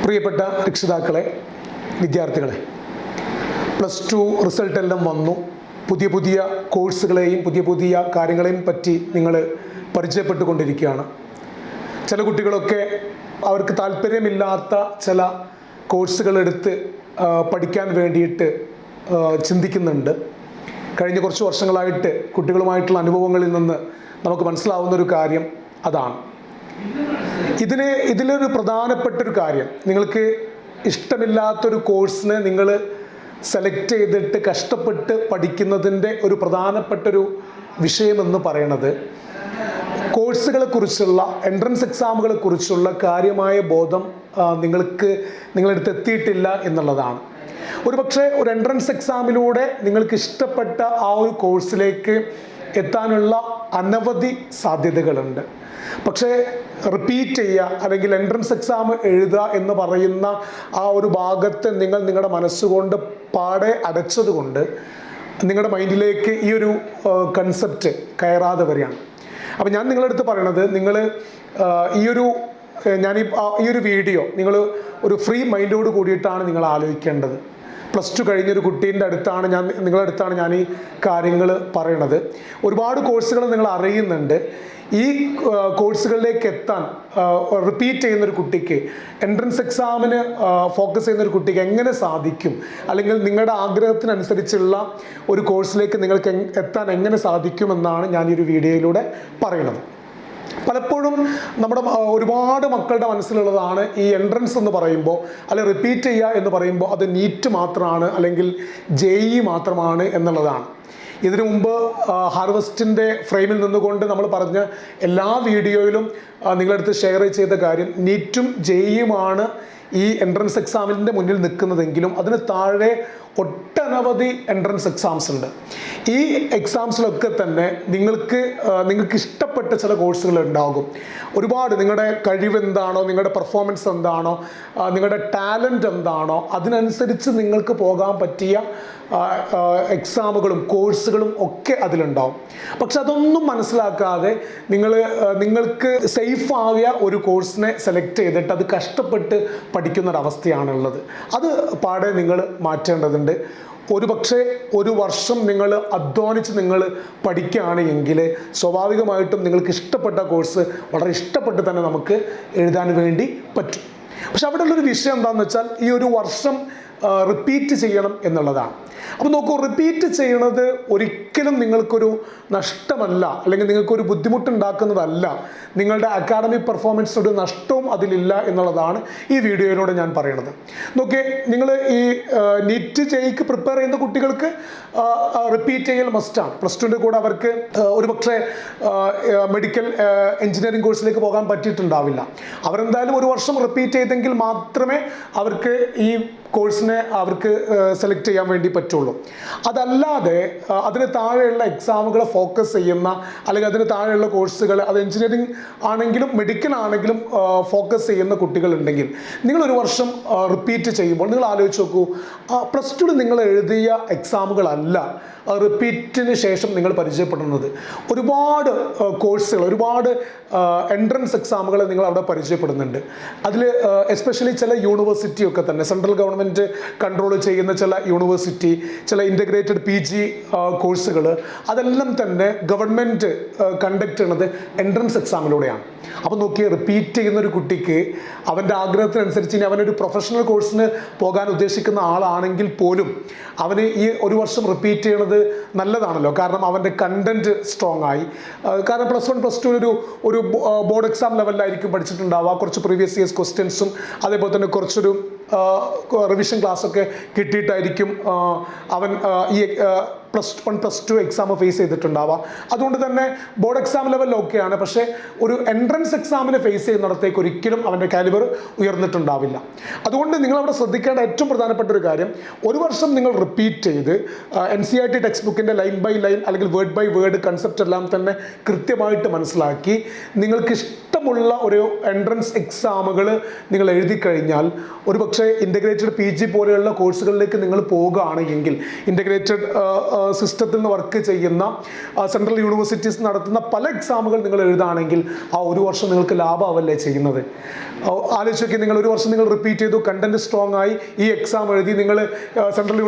പ്രിയപ്പെട്ട രക്ഷിതാക്കളെ, വിദ്യാർത്ഥികളെ, +2 റിസൾട്ട് എല്ലാം വന്നു. പുതിയ പുതിയ കോഴ്സുകളെയും പുതിയ കാര്യങ്ങളെയും പറ്റി നിങ്ങൾ പരിചയപ്പെട്ടുകൊണ്ടിരിക്കുകയാണ്. ചില കുട്ടികളൊക്കെ അവർക്ക് താല്പര്യമില്ലാത്ത ചില കോഴ്സുകൾ എടുത്ത് പഠിക്കാൻ വേണ്ടിയിട്ട് ചിന്തിക്കുന്നുണ്ട്. കഴിഞ്ഞ കുറച്ച് വർഷങ്ങളായിട്ട് കുട്ടികളുമായിട്ടുള്ള അനുഭവങ്ങളിൽ നിന്ന് നമുക്ക് മനസ്സിലാവുന്നൊരു കാര്യം അതാണ്. ഇതിലൊരു പ്രധാനപ്പെട്ടൊരു കാര്യം, നിങ്ങൾക്ക് ഇഷ്ടമില്ലാത്തൊരു കോഴ്സിനെ നിങ്ങൾ സെലക്ട് ചെയ്തിട്ട് കഷ്ടപ്പെട്ട് പഠിക്കുന്നതിൻ്റെ ഒരു പ്രധാനപ്പെട്ടൊരു വിഷയമെന്ന് പറയുന്നത് കോഴ്സുകളെ കുറിച്ചുള്ള എൻട്രൻസ് എക്സാമുകളെ കുറിച്ചുള്ള കാര്യമായ ബോധം നിങ്ങളടുത്ത് എത്തിയിട്ടില്ല എന്നുള്ളതാണ്. ഒരുപക്ഷെ ഒരു എൻട്രൻസ് എക്സാമിലൂടെ നിങ്ങൾക്ക് ഇഷ്ടപ്പെട്ട ആ ഒരു കോഴ്സിലേക്ക് എത്താനുള്ള അനവധി സാധ്യതകളുണ്ട്. പക്ഷേ റിപ്പീറ്റ് ചെയ്യുക അല്ലെങ്കിൽ എൻട്രൻസ് എക്സാം എഴുതുക എന്ന് പറയുന്ന ആ ഒരു ഭാഗത്ത് നിങ്ങളുടെ മനസ്സുകൊണ്ട് പാടെ അടച്ചതുകൊണ്ട് നിങ്ങളുടെ മൈൻഡിലേക്ക് ഈ ഒരു കൺസെപ്റ്റ് കയറാതെ വരികയാണ്. അപ്പം ഞാൻ നിങ്ങളുടെ അടുത്ത് പറയണത്, നിങ്ങൾ ഈ ഒരു വീഡിയോ നിങ്ങൾ ഒരു ഫ്രീ മൈൻഡോട് കൂടിയിട്ടാണ് നിങ്ങൾ ആലോചിക്കേണ്ടത്. +2 കഴിഞ്ഞൊരു കുട്ടീൻ്റെ അടുത്താണ് നിങ്ങളുടെ അടുത്താണ് ഞാൻ ഈ കാര്യങ്ങൾ പറയണത്. ഒരുപാട് കോഴ്സുകൾ നിങ്ങൾ അറിയുന്നുണ്ട്. ഈ കോഴ്സുകളിലേക്ക് എത്താൻ റിപ്പീറ്റ് ചെയ്യുന്നൊരു കുട്ടിക്ക്, എൻട്രൻസ് എക്സാമിന് ഫോക്കസ് ചെയ്യുന്നൊരു കുട്ടിക്ക് എങ്ങനെ സാധിക്കും, അല്ലെങ്കിൽ നിങ്ങളുടെ ആഗ്രഹത്തിനനുസരിച്ചുള്ള ഒരു കോഴ്സിലേക്ക് നിങ്ങൾക്ക് എത്താൻ എങ്ങനെ സാധിക്കുമെന്നാണ് ഞാൻ ഈ ഒരു വീഡിയോയിലൂടെ പറയുന്നത്. പലപ്പോഴും ഒരുപാട് മക്കളുടെ മനസ്സിലുള്ളതാണ് ഈ എൻട്രൻസ് എന്ന് പറയുമ്പോൾ, അല്ലെങ്കിൽ റിപ്പീറ്റ് ചെയ്യുക എന്ന് പറയുമ്പോൾ അത് നീറ്റ് മാത്രമാണ് അല്ലെങ്കിൽ JEE മാത്രമാണ് എന്നുള്ളതാണ്. ഇതിനു മുമ്പ് ഹാർവസ്റ്റിൻ്റെ ഫ്രെയിമിൽ നിന്നുകൊണ്ട് നമ്മൾ പറഞ്ഞ എല്ലാ വീഡിയോയിലും നിങ്ങളടുത്ത് ഷെയർ ചെയ്ത കാര്യം, നീറ്റും JEEയുമാണ് ഈ എൻട്രൻസ് എക്സാമിൻ്റെ മുന്നിൽ നിൽക്കുന്നതെങ്കിലും അതിന് താഴെ ഒട്ടനവധി എൻട്രൻസ് എക്സാംസ് ഉണ്ട്. ഈ എക്സാംസിലൊക്കെ തന്നെ നിങ്ങൾക്ക് ഇഷ്ടപ്പെട്ട ചില കോഴ്സുകൾ ഉണ്ടാകും. ഒരുപാട് നിങ്ങളുടെ കഴിവ് എന്താണോ, നിങ്ങളുടെ പെർഫോമൻസ് എന്താണോ, നിങ്ങളുടെ ടാലൻറ്റ് എന്താണോ, അതിനനുസരിച്ച് നിങ്ങൾക്ക് പോകാൻ പറ്റിയ എക്സാമുകളും കോഴ്സുകളും ഒക്കെ അതിലുണ്ടാവും. പക്ഷെ അതൊന്നും മനസ്സിലാക്കാതെ നിങ്ങൾക്ക് സേഫ് ആയ ഒരു കോഴ്സിനെ സെലക്ട് ചെയ്തിട്ട് അത് കഷ്ടപ്പെട്ട് പഠിക്കുന്നൊരവസ്ഥയാണുള്ളത്. അത് പാടെ നിങ്ങൾ മാറ്റേണ്ടതുണ്ട്. ഒരുപക്ഷെ ഒരു വർഷം നിങ്ങൾ അധ്വാനിച്ച് നിങ്ങൾ പഠിക്കുകയാണ് എങ്കിൽ സ്വാഭാവികമായിട്ടും നിങ്ങൾക്ക് ഇഷ്ടപ്പെട്ട കോഴ്സ് വളരെ ഇഷ്ടപ്പെട്ട് തന്നെ നമുക്ക് എഴുതാൻ വേണ്ടി പറ്റും. പക്ഷെ അവിടെയുള്ളൊരു വിഷയം എന്താണെന്ന് വെച്ചാൽ, ഈ ഒരു വർഷം റിപ്പീറ്റ് ചെയ്യണം എന്നുള്ളതാണ്. അപ്പോൾ നോക്കൂ, റിപ്പീറ്റ് ചെയ്യണത് ഒരിക്കലും നിങ്ങൾക്കൊരു നഷ്ടമല്ല, അല്ലെങ്കിൽ നിങ്ങൾക്കൊരു ബുദ്ധിമുട്ടുണ്ടാക്കുന്നതല്ല. നിങ്ങളുടെ അക്കാഡമിക് പെർഫോമൻസിന് ഒരു നഷ്ടവും അതിലില്ല എന്നുള്ളതാണ് ഈ വീഡിയോയിലൂടെ ഞാൻ പറയുന്നത്. നോക്കിയേ, നിങ്ങൾ ഈ നീറ്റ് JEEക്ക് പ്രിപ്പയർ ചെയ്യുന്ന കുട്ടികൾക്ക് റിപ്പീറ്റ് ചെയ്യൽ മസ്റ്റാണ്. +2ൻ്റെ കൂടെ അവർക്ക് ഒരുപക്ഷെ മെഡിക്കൽ എഞ്ചിനീയറിംഗ് കോഴ്സിലേക്ക് പോകാൻ പറ്റിയിട്ടുണ്ടാവില്ല. അവരെന്തായാലും ഒരു വർഷം റിപ്പീറ്റ് ചെയ്തെങ്കിൽ മാത്രമേ അവർക്ക് ഈ കോഴ്സിനെ അവർക്ക് സെലക്ട് ചെയ്യാൻ വേണ്ടി പറ്റുള്ളൂ. അതല്ലാതെ അതിന് താഴെയുള്ള എക്സാമുകളെ ഫോക്കസ് ചെയ്യുന്ന, അല്ലെങ്കിൽ അതിന് താഴെയുള്ള കോഴ്സുകൾ, അത് എഞ്ചിനീയറിംഗ് ആണെങ്കിലും മെഡിക്കൽ ആണെങ്കിലും ഫോക്കസ് ചെയ്യുന്ന കുട്ടികളുണ്ടെങ്കിൽ, നിങ്ങളൊരു വർഷം റിപ്പീറ്റ് ചെയ്യുമ്പോൾ നിങ്ങൾ ആലോചിച്ച് നോക്കൂ, +2 നിങ്ങൾ എഴുതിയ എക്സാമുകളല്ല റിപ്പീറ്റിന് ശേഷം നിങ്ങൾ പരിചയപ്പെടുന്നത്. ഒരുപാട് കോഴ്സുകൾ, ഒരുപാട് എൻട്രൻസ് എക്സാമുകൾ നിങ്ങൾ അവിടെ പരിചയപ്പെടുന്നുണ്ട്. അതിൽ എസ്പെഷ്യലി ചില യൂണിവേഴ്സിറ്റിയൊക്കെ തന്നെ, സെൻട്രൽ ഗവൺമെൻറ് കൺട്രോൾ ചെയ്യുന്ന ചില യൂണിവേഴ്സിറ്റി, ചില ഇൻ്റഗ്രേറ്റഡ് PG കോഴ്സുകൾ, അതെല്ലാം തന്നെ ഗവൺമെൻറ് കണ്ടക്ട് ചെയ്യുന്നത് എൻട്രൻസ് എക്സാമിലൂടെയാണ്. അപ്പോൾ നോക്കിയാൽ റിപ്പീറ്റ് ചെയ്യുന്നൊരു കുട്ടിക്ക് അവൻ്റെ ആഗ്രഹത്തിനനുസരിച്ച് ഇനി അവനൊരു പ്രൊഫഷണൽ കോഴ്സിന് പോകാൻ ഉദ്ദേശിക്കുന്ന ആളാണെങ്കിൽ പോലും അവന് ഈ ഒരു വർഷം റിപ്പീറ്റ് ചെയ്യണത് നല്ലതാണല്ലോ. കാരണം അവൻ്റെ കണ്ടന്റ് സ്ട്രോങ് ആയി. കാരണം +1 +2 ഒരു ബോർഡ് എക്സാം ലെവലിലായിരിക്കും പഠിച്ചിട്ടുണ്ടാവുക. കുറച്ച് പ്രീവിയസ് ഇയേഴ്സ് ക്വസ്റ്റ്യൻസും അതേപോലെ തന്നെ കുറച്ചൊരു റിവിഷൻ ക്ലാസ്സൊക്കെ കിട്ടിയിട്ടായിരിക്കും അവൻ ഈ +1 +2 എക്സാം ഫേസ് ചെയ്തിട്ടുണ്ടാവുക. അതുകൊണ്ട് തന്നെ ബോർഡ് എക്സാം ലെവലിലൊക്കെയാണ്. പക്ഷേ ഒരു എൻട്രൻസ് എക്സാമിനെ ഫേസ് ചെയ്യുന്നിടത്തേക്ക് ഒരിക്കലും അവൻ്റെ കാലിബർ ഉയർന്നിട്ടുണ്ടാവില്ല. അതുകൊണ്ട് നിങ്ങളവിടെ ശ്രദ്ധിക്കേണ്ട ഏറ്റവും പ്രധാനപ്പെട്ട ഒരു കാര്യം, ഒരു വർഷം നിങ്ങൾ റിപ്പീറ്റ് ചെയ്ത് NCERT ടെക്സ്റ്റ് ബുക്കിൻ്റെ ലൈൻ ബൈ ലൈൻ അല്ലെങ്കിൽ വേർഡ് ബൈ വേർഡ് കൺസെപ്റ്റ് എല്ലാം തന്നെ കൃത്യമായിട്ട് മനസ്സിലാക്കി നിങ്ങൾക്ക് ഇഷ്ടമുള്ള ഒരു എൻട്രൻസ് എക്സാമുകൾ നിങ്ങൾ എഴുതി കഴിഞ്ഞാൽ, ഒരു പക്ഷേ ഇൻ്റഗ്രേറ്റഡ് PG പോലെയുള്ള കോഴ്സുകളിലേക്ക് നിങ്ങൾ പോകുകയാണെങ്കിൽ, ഇൻ്റഗ്രേറ്റഡ് സിസ്റ്റത്തിൽ നിന്ന് വർക്ക് ചെയ്യുന്ന സെൻട്രൽ യൂണിവേഴ്സിറ്റീസ് നടത്തുന്ന പല എക്സാമുകൾ നിങ്ങൾ എഴുതുകയാണെങ്കിൽ ആ ഒരു വർഷം നിങ്ങൾക്ക് ലാഭമാവല്ലേ ചെയ്യുന്നത്? ആലോചിച്ച് നോക്കി, നിങ്ങൾ ഒരു വർഷം നിങ്ങൾ റിപ്പീറ്റ് ചെയ്തു, കണ്ടന്റ് സ്ട്രോങ് ആയി, ഈ എക്സാം എഴുതി, നിങ്ങൾ സെൻട്രൽ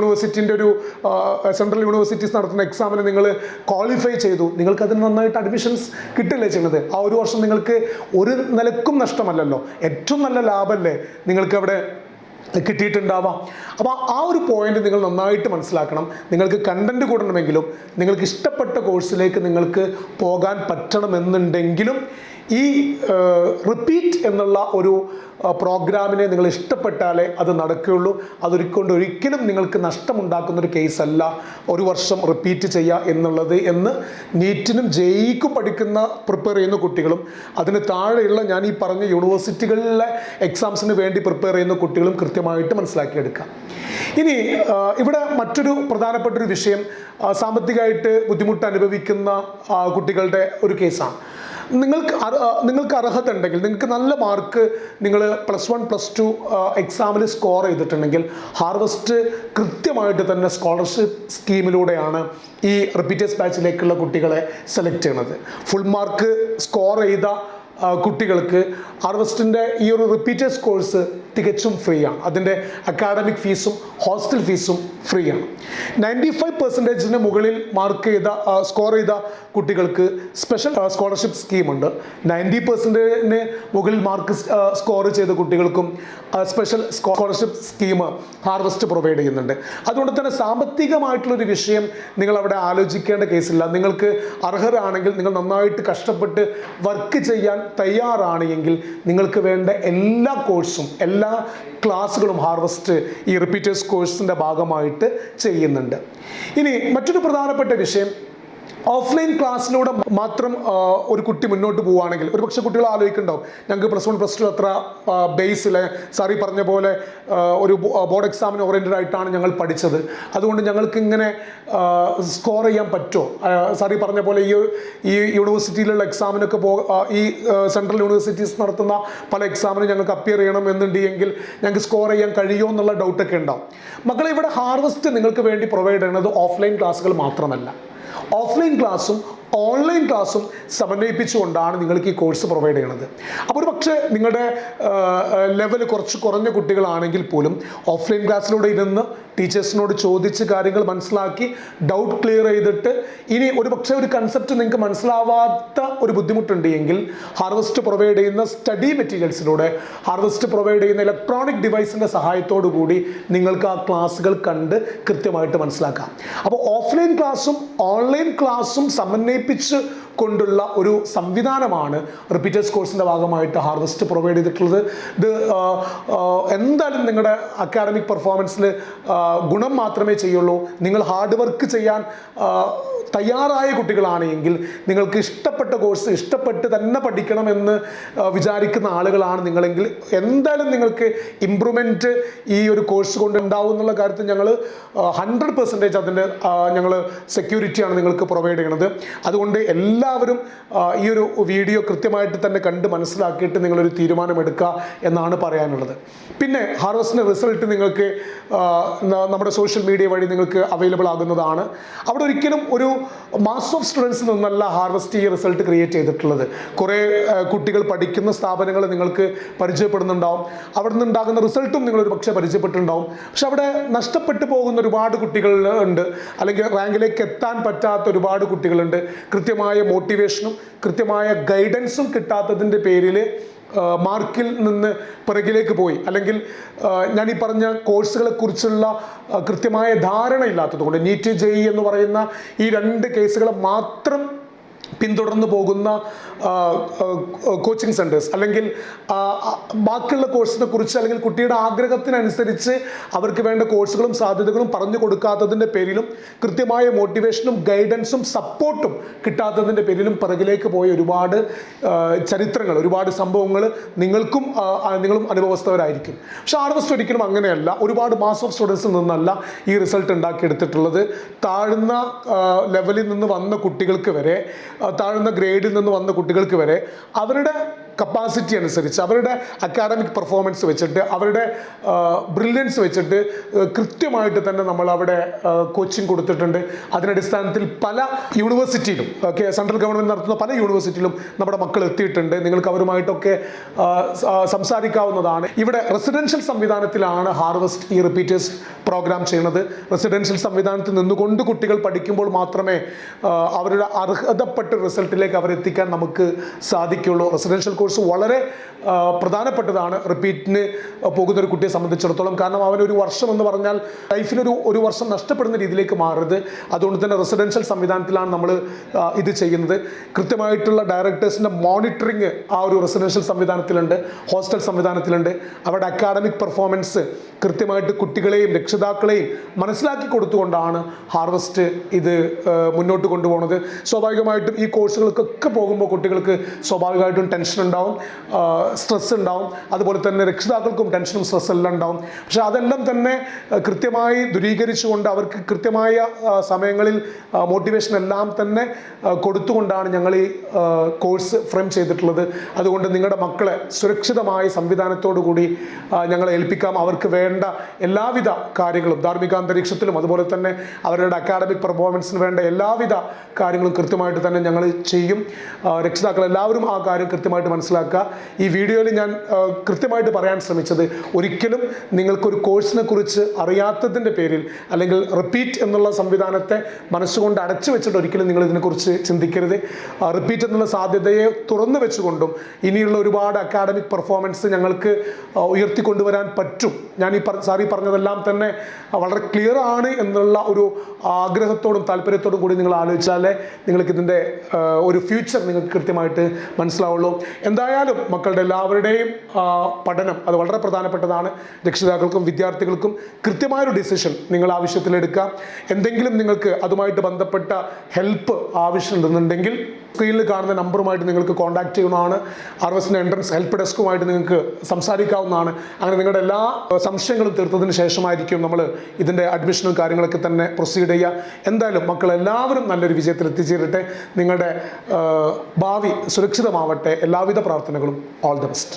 യൂണിവേഴ്സിറ്റീസ് നടത്തുന്ന എക്സാമിന് നിങ്ങൾ ക്വാളിഫൈ ചെയ്തു, നിങ്ങൾക്ക് അതിന് നന്നായിട്ട് അഡ്മിഷൻസ് കിട്ടില്ലേ ചെയ്യുന്നത്? ആ ഒരു വർഷം നിങ്ങൾക്ക് ഒരു നിലക്കും നഷ്ടമല്ലല്ലോ, ഏറ്റവും നല്ല ലാഭമല്ലേ നിങ്ങൾക്ക് അവിടെ കിട്ടിയിട്ടുണ്ടാവാം. അപ്പോൾ ആ ഒരു പോയിന്റ് നിങ്ങൾ നന്നായിട്ട് മനസ്സിലാക്കണം. നിങ്ങൾക്ക് കണ്ടന്റ് കൂടണമെങ്കിലും നിങ്ങൾക്ക് ഇഷ്ടപ്പെട്ട കോഴ്സിലേക്ക് നിങ്ങൾക്ക് പോകാൻ പറ്റണമെന്നുണ്ടെങ്കിലും ഈ റിപ്പീറ്റ് എന്നുള്ള ഒരു പ്രോഗ്രാമിനെ നിങ്ങൾ ഇഷ്ടപ്പെട്ടാലേ അത് നടക്കുകയുള്ളൂ. ഒരിക്കലും നിങ്ങൾക്ക് നഷ്ടമുണ്ടാക്കുന്ന ഒരു കേസല്ല ഒരു വർഷം റിപ്പീറ്റ് ചെയ്യുക എന്നുള്ളത് എന്ന് നീറ്റിനും ജെഇക്കും പ്രിപ്പയർ ചെയ്യുന്ന കുട്ടികളും അതിന് താഴെയുള്ള ഞാൻ ഈ പറഞ്ഞ യൂണിവേഴ്സിറ്റികളിലെ എക്സാംസിന് വേണ്ടി പ്രിപ്പയർ ചെയ്യുന്ന കുട്ടികളും കൃത്യമായിട്ട് മനസ്സിലാക്കിയെടുക്കാം. ഇനി ഇവിടെ മറ്റൊരു പ്രധാനപ്പെട്ട ഒരു വിഷയം സാമ്പത്തികമായിട്ട് ബുദ്ധിമുട്ട് അനുഭവിക്കുന്ന കുട്ടികളുടെ ഒരു കേസാണ്. നിങ്ങൾക്ക് അർഹത ഉണ്ടെങ്കിൽ, നിങ്ങൾക്ക് നല്ല മാർക്ക് നിങ്ങൾ +1 +2 എക്സാമിൽ സ്കോർ ചെയ്തിട്ടുണ്ടെങ്കിൽ ഹാർവസ്റ്റ് കൃത്യമായിട്ട് തന്നെ സ്കോളർഷിപ്പ് സ്കീമിലൂടെയാണ് ഈ റിപ്പീറ്റേഴ്സ് ബാച്ചിലേക്കുള്ള കുട്ടികളെ സെലക്ട് ചെയ്യുന്നത്. ഫുൾ മാർക്ക് സ്കോർ ചെയ്ത കുട്ടികൾക്ക് ഹാർവസ്റ്റിൻ്റെ ഈ ഒരു റിപ്പീറ്റേഴ്സ് കോഴ്സ് തികച്ചും ഫ്രീ ആണ്. അതിൻ്റെ അക്കാഡമിക് ഫീസും ഹോസ്റ്റൽ ഫീസും ഫ്രീ ആണ്. 95% മുകളിൽ സ്കോർ ചെയ്ത കുട്ടികൾക്ക് സ്പെഷ്യൽ സ്കോളർഷിപ്പ് സ്കീമുണ്ട്. 90% മുകളിൽ മാർക്ക് സ്കോർ ചെയ്ത കുട്ടികൾക്കും special scholarship scheme harvest provide ചെയ്യുന്നുണ്ട്. അതുകൊണ്ട് തന്നെ സാമ്പത്തികമായിട്ടുള്ളൊരു വിഷയം നിങ്ങൾ അവിടെ ആലോചിക്കേണ്ട കേസില്ല. നിങ്ങൾക്ക് അർഹരാണെങ്കിൽ, നിങ്ങൾ നന്നായിട്ട് കഷ്ടപ്പെട്ട് വർക്ക് ചെയ്യാൻ തയ്യാറാണ് എങ്കിൽ നിങ്ങൾക്ക് വേണ്ട എല്ലാ കോഴ്സും എല്ലാ ക്ലാസ്സുകളും ഹാർവസ്റ്റ് ഈ റിപ്പീറ്റേഴ്സ് കോഴ്സിൻ്റെ ഭാഗമായിട്ട് ചെയ്യുന്നുണ്ട്. ഇനി മറ്റൊരു പ്രധാനപ്പെട്ട വിഷയം, ഓഫ്ലൈൻ ക്ലാസ്സിലൂടെ മാത്രം ഒരു കുട്ടി മുന്നോട്ട് പോവുകയാണെങ്കിൽ, ഒരു പക്ഷേ കുട്ടികൾ ആലോചിക്കുന്നുണ്ടാവും, ഞങ്ങൾക്ക് +1 +2 അത്ര ബേസിലെ സാറി പറഞ്ഞ പോലെ ഒരു ബോർഡ് എക്സാമിന് ഓറിയൻറ്റഡ് ആയിട്ടാണ് ഞങ്ങൾ പഠിച്ചത്, അതുകൊണ്ട് ഞങ്ങൾക്ക് ഇങ്ങനെ സ്കോർ ചെയ്യാൻ പറ്റുമോ? സാറി പറഞ്ഞ പോലെ ഈ യൂണിവേഴ്സിറ്റിയിലുള്ള എക്സാമിനൊക്കെ ഈ സെൻട്രൽ യൂണിവേഴ്സിറ്റീസ് നടത്തുന്ന പല എക്സാമിനും ഞങ്ങൾക്ക് അപ്പിയർ ചെയ്യണം എന്നുണ്ടെങ്കിൽ ഞങ്ങൾക്ക് സ്കോർ ചെയ്യാൻ കഴിയുമോ എന്നുള്ള ഡൗട്ടൊക്കെ ഉണ്ടാവും. മക്കളെ, ഇവിടെ ഹാർവസ്റ്റ് നിങ്ങൾക്ക് വേണ്ടി പ്രൊവൈഡ് ചെയ്യുന്നത് ഓഫ്ലൈൻ ക്ലാസ്സുകൾ മാത്രമല്ല, ഓഫ്ലൈൻ ക്ലാസ്സും ഓൺലൈൻ ക്ലാസ്സും സമന്വയിപ്പിച്ചുകൊണ്ടാണ് നിങ്ങൾക്ക് ഈ കോഴ്സ് പ്രൊവൈഡ് ചെയ്യുന്നത്. അപ്പോൾ ഒരു പക്ഷേ നിങ്ങളുടെ ലെവൽ കുറച്ച് കുറഞ്ഞ കുട്ടികളാണെങ്കിൽ പോലും ഓഫ്ലൈൻ ക്ലാസ്സിലൂടെ ഇരുന്ന് ടീച്ചേഴ്സിനോട് ചോദിച്ച് കാര്യങ്ങൾ മനസ്സിലാക്കി ഡൗട്ട് ക്ലിയർ ചെയ്തിട്ട്, ഇനി ഒരു പക്ഷേ ഒരു കൺസെപ്റ്റ് നിങ്ങൾക്ക് മനസ്സിലാവാത്ത ഒരു ബുദ്ധിമുട്ടുണ്ട് എങ്കിൽ ഹാർവസ്റ്റ് പ്രൊവൈഡ് ചെയ്യുന്ന സ്റ്റഡി മെറ്റീരിയൽസിലൂടെ, ഹാർവസ്റ്റ് പ്രൊവൈഡ് ചെയ്യുന്ന ഇലക്ട്രോണിക് ഡിവൈസിൻ്റെ സഹായത്തോടു കൂടി നിങ്ങൾക്ക് ആ ക്ലാസ്സുകൾ കണ്ട് കൃത്യമായിട്ട് മനസ്സിലാക്കാം. അപ്പോൾ ഓഫ്ലൈൻ ക്ലാസ്സും ഓൺലൈൻ ക്ലാസ്സും സമന്വയിപ്പിച്ച് കൊണ്ടുള്ള ഒരു സംവിധാനമാണ് റിപ്പീറ്റേഴ്സ് കോഴ്സിൻ്റെ ഭാഗമായിട്ട് ഹാർവസ്റ്റ് പ്രൊവൈഡ് ചെയ്തിട്ടുള്ളത്. ഇത് എന്തായാലും നിങ്ങളുടെ അക്കാഡമിക് പെർഫോമൻസിൽ ഗുണം മാത്രമേ ചെയ്യുള്ളൂ. നിങ്ങൾ ഹാർഡ് വർക്ക് ചെയ്യാൻ തയ്യാറായ കുട്ടികളാണ് എങ്കിൽ, നിങ്ങൾക്ക് ഇഷ്ടപ്പെട്ട കോഴ്സ് ഇഷ്ടപ്പെട്ട് തന്നെ പഠിക്കണമെന്ന് വിചാരിക്കുന്ന ആളുകളാണ് നിങ്ങളെങ്കിൽ, എന്തായാലും നിങ്ങൾക്ക് ഇമ്പ്രൂവ്മെൻറ്റ് ഈ ഒരു കോഴ്സ് കൊണ്ട് ഉണ്ടാവും എന്നുള്ള കാര്യത്തിൽ ഞങ്ങൾ 100% അതിൻ്റെ ഞങ്ങൾ സെക്യൂരിറ്റിയാണ് നിങ്ങൾക്ക് പ്രൊവൈഡ് ചെയ്യുന്നത്. അതുകൊണ്ട് എല്ലാവരും ഈ ഒരു വീഡിയോ കൃത്യമായിട്ട് തന്നെ കണ്ട് മനസ്സിലാക്കിയിട്ട് നിങ്ങളൊരു തീരുമാനമെടുക്കുക എന്നാണ് പറയാനുള്ളത്. പിന്നെ ഹാർവസ്റ്റിൻ്റെ റിസൾട്ട് നിങ്ങൾക്ക് നമ്മുടെ സോഷ്യൽ മീഡിയ വഴി നിങ്ങൾക്ക് അവൈലബിൾ ആകുന്നതാണ്. അവിടെ ഒരിക്കലും ഒരു മാസ് ഓഫ് സ്റ്റുഡൻസിൽ നിന്നല്ല ഹാർവസ്റ്റ് ഈ റിസൾട്ട് ക്രിയേറ്റ് ചെയ്തിട്ടുള്ളത്. കുറേ കുട്ടികൾ പഠിക്കുന്ന സ്ഥാപനങ്ങൾ നിങ്ങൾക്ക് പരിചയപ്പെടുന്നുണ്ടാവും, അവിടെ നിന്നുണ്ടാകുന്ന റിസൾട്ടും നിങ്ങളൊരു പക്ഷേ പരിചയപ്പെട്ടിട്ടുണ്ടാവും. പക്ഷെ അവിടെ നഷ്ടപ്പെട്ടു പോകുന്ന ഒരുപാട് കുട്ടികളുണ്ട്, അല്ലെങ്കിൽ റാങ്കിലേക്ക് എത്താൻ പറ്റാത്ത ഒരുപാട് കുട്ടികളുണ്ട്. കൃത്യമായ മോട്ടിവേഷനും കൃത്യമായ ഗൈഡൻസും കിട്ടാത്തതിൻ്റെ പേരിൽ മാർക്കിൽ നിന്ന് പിറകിലേക്ക് പോയി, അല്ലെങ്കിൽ ഞാൻ ഈ പറഞ്ഞ കോഴ്സുകളെ കുറിച്ചുള്ള കൃത്യമായ ധാരണ ഇല്ലാത്തതുകൊണ്ട് നീറ്റ് ജെഇ എന്ന് പറയുന്ന ഈ 2 കേസുകളെ മാത്രം പിന്തുടർന്നു പോകുന്ന കോച്ചിങ് സെൻറ്റേഴ്സ്, അല്ലെങ്കിൽ ബാക്കിയുള്ള കോഴ്സിനെ കുറിച്ച്, അല്ലെങ്കിൽ കുട്ടിയുടെ ആഗ്രഹത്തിനനുസരിച്ച് അവർക്ക് വേണ്ട കോഴ്സുകളും സാധ്യതകളും പറഞ്ഞു കൊടുക്കാത്തതിൻ്റെ പേരിലും കൃത്യമായ മോട്ടിവേഷനും ഗൈഡൻസും സപ്പോർട്ടും കിട്ടാത്തതിൻ്റെ പേരിലും പിറകിലേക്ക് പോയ ഒരുപാട് ചരിത്രങ്ങൾ, ഒരുപാട് സംഭവങ്ങൾ നിങ്ങളും അനുഭവസ്ഥരായിരിക്കും. പക്ഷെ ഹാർവസ്റ്റ് ഒരിക്കലും അങ്ങനെയല്ല. ഒരുപാട് മാസ് ഓഫ് സ്റ്റുഡൻസിൽ നിന്നല്ല ഈ റിസൾട്ട് ഉണ്ടാക്കിയെടുത്തിട്ടുള്ളത്. താഴ്ന്ന ലെവലിൽ നിന്ന് വന്ന കുട്ടികൾക്ക് വരെ, താഴ്ന്ന ഗ്രേഡിൽ നിന്ന് വന്ന കുട്ടികൾക്ക് വരെ അവരുടെ കപ്പാസിറ്റി അനുസരിച്ച് അവരുടെ അക്കാഡമിക് പെർഫോമൻസ് വെച്ചിട്ട് അവരുടെ ബ്രില്യൻസ് വെച്ചിട്ട് കൃത്യമായിട്ട് തന്നെ നമ്മൾ അവിടെ കോച്ചിങ് കൊടുത്തിട്ടുണ്ട്. അതിനടിസ്ഥാനത്തിൽ പല യൂണിവേഴ്സിറ്റിയിലും സെൻട്രൽ ഗവൺമെൻറ് നടത്തുന്ന പല യൂണിവേഴ്സിറ്റിയിലും നമ്മുടെ മക്കൾ എത്തിയിട്ടുണ്ട്. നിങ്ങൾക്ക് അവരുമായിട്ടൊക്കെ സംസാരിക്കാവുന്നതാണ്. ഇവിടെ റെസിഡൻഷ്യൽ സംവിധാനത്തിലാണ് ഹാർവസ്റ്റ് ഈ റിപ്പീറ്റേഴ്സ് പ്രോഗ്രാം ചെയ്യുന്നത്. റെസിഡൻഷ്യൽ സംവിധാനത്തിൽ നിന്നുകൊണ്ട് കുട്ടികൾ പഠിക്കുമ്പോൾ മാത്രമേ അവരുടെ അർഹതപ്പെട്ട റിസൾട്ടിലേക്ക് അവരെത്തിക്കാൻ നമുക്ക് സാധിക്കുള്ളൂ. റെസിഡൻഷ്യൽ കോഴ്സ് വളരെ പ്രധാനപ്പെട്ടതാണ് റിപ്പീറ്റിന് പോകുന്ന ഒരു കുട്ടിയെ സംബന്ധിച്ചിടത്തോളം. കാരണം അവനൊരു വർഷം എന്ന് പറഞ്ഞാൽ ലൈഫിലൊരു വർഷം നഷ്ടപ്പെടുന്ന രീതിയിലേക്ക് മാറരുത്. അതുകൊണ്ട് തന്നെ റെസിഡൻഷ്യൽ സംവിധാനത്തിലാണ് നമ്മൾ ഇത് ചെയ്യുന്നത്. കൃത്യമായിട്ടുള്ള ഡയറക്ടേഴ്സിൻ്റെ മോണിറ്ററിങ് ആ ഒരു റെസിഡൻഷ്യൽ സംവിധാനത്തിലുണ്ട്, ഹോസ്റ്റൽ സംവിധാനത്തിലുണ്ട്. അവരുടെ അക്കാഡമിക് പെർഫോമൻസ് കൃത്യമായിട്ട് കുട്ടികളെയും രക്ഷിതാക്കളെയും മനസ്സിലാക്കി കൊടുത്തുകൊണ്ടാണ് ഹാർവസ്റ്റ് ഇത് മുന്നോട്ട് കൊണ്ടുപോകുന്നത്. സ്വാഭാവികമായിട്ടും ഈ കോഴ്സുകൾക്കൊക്കെ പോകുമ്പോൾ കുട്ടികൾക്ക് സ്വാഭാവികമായിട്ടും ടെൻഷൻ ഉണ്ടാവും, സ്ട്രെസ് ഉണ്ടാവും. അതുപോലെ തന്നെ രക്ഷിതാക്കൾക്കും ടെൻഷനും സ്ട്രെസ് എല്ലാം ഉണ്ടാവും. പക്ഷെ അതെല്ലാം തന്നെ കൃത്യമായി ദൂരീകരിച്ചുകൊണ്ട് അവർക്ക് കൃത്യമായ സമയങ്ങളിൽ മോട്ടിവേഷൻ എല്ലാം തന്നെ കൊടുത്തുകൊണ്ടാണ് ഞങ്ങൾ ഈ കോഴ്സ് ഫ്രെയിം ചെയ്തിട്ടുള്ളത്. അതുകൊണ്ട് നിങ്ങളുടെ മക്കളെ സുരക്ഷിതമായ സംവിധാനത്തോടു കൂടി ഞങ്ങളെ ഏൽപ്പിക്കാം. അവർക്ക് വേണ്ട എല്ലാവിധ കാര്യങ്ങളും ധാർമ്മിക അന്തരീക്ഷത്തിലും അതുപോലെ തന്നെ അവരുടെ അക്കാഡമിക് പെർഫോമൻസിന് വേണ്ട എല്ലാവിധ കാര്യങ്ങളും കൃത്യമായിട്ട് തന്നെ ഞങ്ങൾ ചെയ്യും. രക്ഷിതാക്കൾ എല്ലാവരും ആ കാര്യം കൃത്യമായിട്ട് മനസ്സിലാക്കുക. ഈ വീഡിയോയിൽ ഞാൻ കൃത്യമായിട്ട് പറയാൻ ശ്രമിച്ചത്, ഒരിക്കലും നിങ്ങൾക്കൊരു കോഴ്സിനെ കുറിച്ച് അറിയാത്തതിൻ്റെ പേരിൽ അല്ലെങ്കിൽ റിപ്പീറ്റ് എന്നുള്ള സംവിധാനത്തെ മനസ്സുകൊണ്ട് അടച്ചു വെച്ചിട്ട് ഒരിക്കലും നിങ്ങൾ ഇതിനെക്കുറിച്ച് ചിന്തിക്കരുത്. റിപ്പീറ്റ് എന്നുള്ള സാധ്യതയെ തുറന്നു വെച്ചുകൊണ്ടും ഇനിയുള്ള ഒരുപാട് അക്കാഡമിക് പെർഫോമൻസ് ഞങ്ങൾക്ക് ഉയർത്തിക്കൊണ്ടുവരാൻ പറ്റും. ഞാൻ ഈ പറഞ്ഞതെല്ലാം തന്നെ വളരെ ക്ലിയർ ആണ് എന്നുള്ള ഒരു ആഗ്രഹത്തോടും താല്പര്യത്തോടും കൂടി നിങ്ങൾ ആലോചിച്ചാലേ നിങ്ങൾക്ക് ഇതിൻ്റെ ഒരു ഫ്യൂച്ചർ നിങ്ങൾക്ക് കൃത്യമായിട്ട് മനസ്സിലാവുള്ളൂ. എന്തായാലും മക്കളുടെ എല്ലാവരുടെയും പഠനം അത് വളരെ പ്രധാനപ്പെട്ടതാണ്. രക്ഷിതാക്കൾക്കും വിദ്യാർത്ഥികൾക്കും കൃത്യമായൊരു ഡിസിഷൻ നിങ്ങൾ ആവശ്യത്തിലെടുക്കുക. എന്തെങ്കിലും നിങ്ങൾക്ക് അതുമായിട്ട് ബന്ധപ്പെട്ട ഹെൽപ്പ് ആവശ്യമുണ്ടെന്നുണ്ടെങ്കിൽ സ്ക്രീനിൽ കാണുന്ന നമ്പറുമായിട്ട് നിങ്ങൾക്ക് കോൺടാക്ട് ചെയ്യുന്നതാണ്. ഹാർവസ്റ്റിൻ്റെ എൻട്രൻസ് ഹെൽപ്പ് ഡെസ്കുമായിട്ട് നിങ്ങൾക്ക് സംസാരിക്കാവുന്നതാണ്. അങ്ങനെ നിങ്ങളുടെ എല്ലാ സംശയങ്ങളും തീർത്തതിന് ശേഷമായിരിക്കും നമ്മൾ ഇതിൻ്റെ അഡ്മിഷനും കാര്യങ്ങളൊക്കെ തന്നെ പ്രൊസീഡ് ചെയ്യുക. എന്തായാലും മക്കളെല്ലാവരും നല്ലൊരു വിജയത്തിൽ എത്തിച്ചേരട്ടെ. നിങ്ങളുടെ ഭാവി സുരക്ഷിതമാവട്ടെ. എല്ലാവിധ പ്രാർത്ഥനകളും. All the best.